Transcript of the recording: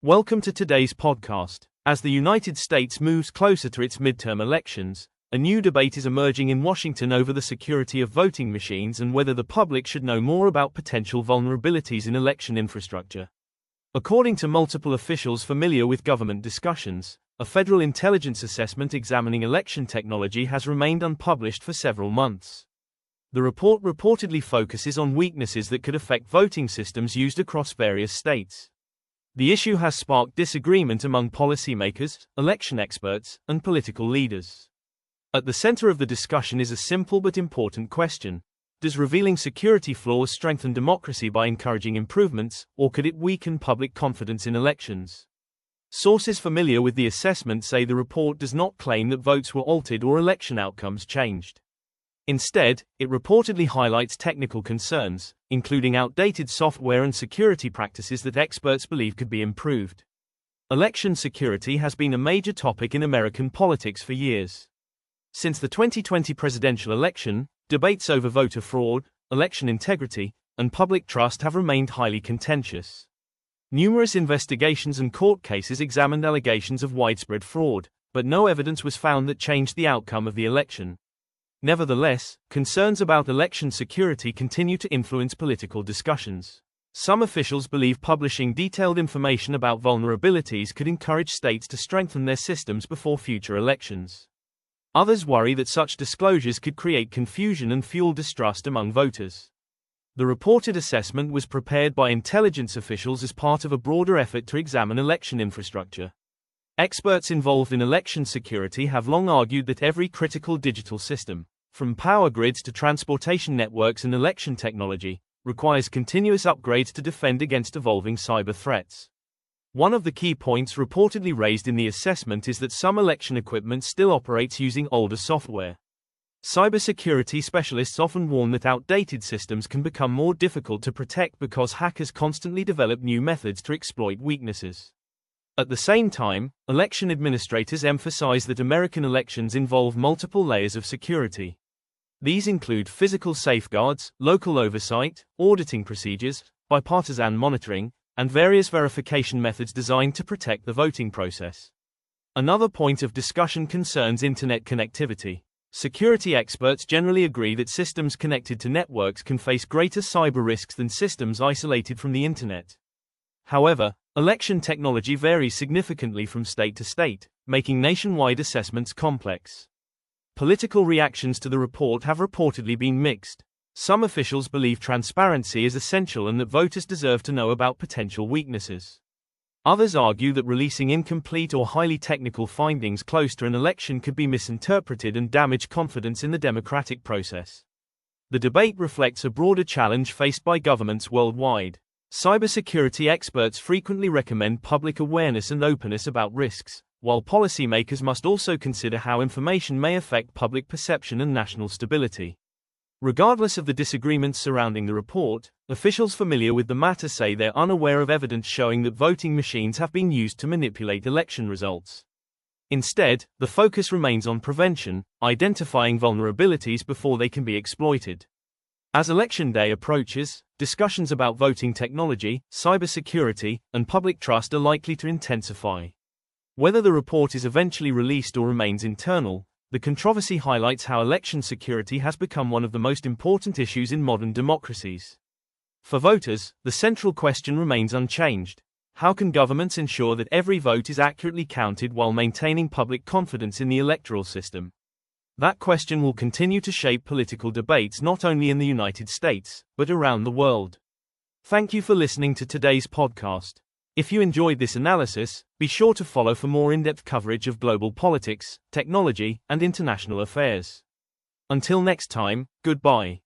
Welcome to today's podcast. As the United States moves closer to its midterm elections, a new debate is emerging in Washington over the security of voting machines and whether the public should know more about potential vulnerabilities in election infrastructure. According to multiple officials familiar with government discussions, a federal intelligence assessment examining election technology has remained unpublished for several months. The report reportedly focuses on weaknesses that could affect voting systems used across various states. The issue has sparked disagreement among policymakers, election experts, and political leaders. At the center of the discussion is a simple but important question. Does revealing security flaws strengthen democracy by encouraging improvements, or could it weaken public confidence in elections? Sources familiar with the assessment say the report does not claim that votes were altered or election outcomes changed. Instead, it reportedly highlights technical concerns, including outdated software and security practices that experts believe could be improved. Election security has been a major topic in American politics for years. Since the 2020 presidential election, debates over voter fraud, election integrity, and public trust have remained highly contentious. Numerous investigations and court cases examined allegations of widespread fraud, but no evidence was found that changed the outcome of the election. Nevertheless, concerns about election security continue to influence political discussions. Some officials believe publishing detailed information about vulnerabilities could encourage states to strengthen their systems before future elections. Others worry that such disclosures could create confusion and fuel distrust among voters. The reported assessment was prepared by intelligence officials as part of a broader effort to examine election infrastructure. Experts involved in election security have long argued that every critical digital system, from power grids to transportation networks and election technology, requires continuous upgrades to defend against evolving cyber threats. One of the key points reportedly raised in the assessment is that some election equipment still operates using older software. Cybersecurity specialists often warn that outdated systems can become more difficult to protect because hackers constantly develop new methods to exploit weaknesses. At the same time, election administrators emphasize that American elections involve multiple layers of security. These include physical safeguards, local oversight, auditing procedures, bipartisan monitoring, and various verification methods designed to protect the voting process. Another point of discussion concerns internet connectivity. Security experts generally agree that systems connected to networks can face greater cyber risks than systems isolated from the internet. However, election technology varies significantly from state to state, making nationwide assessments complex. Political reactions to the report have reportedly been mixed. Some officials believe transparency is essential and that voters deserve to know about potential weaknesses. Others argue that releasing incomplete or highly technical findings close to an election could be misinterpreted and damage confidence in the democratic process. The debate reflects a broader challenge faced by governments worldwide. Cybersecurity experts frequently recommend public awareness and openness about risks, while policymakers must also consider how information may affect public perception and national stability. Regardless of the disagreements surrounding the report, officials familiar with the matter say they're unaware of evidence showing that voting machines have been used to manipulate election results. Instead, the focus remains on prevention, identifying vulnerabilities before they can be exploited. As Election Day approaches, discussions about voting technology, cybersecurity, and public trust are likely to intensify. Whether the report is eventually released or remains internal, the controversy highlights how election security has become one of the most important issues in modern democracies. For voters, the central question remains unchanged. How can governments ensure that every vote is accurately counted while maintaining public confidence in the electoral system? That question will continue to shape political debates not only in the United States, but around the world. Thank you for listening to today's podcast. If you enjoyed this analysis, be sure to follow for more in-depth coverage of global politics, technology, and international affairs. Until next time, goodbye.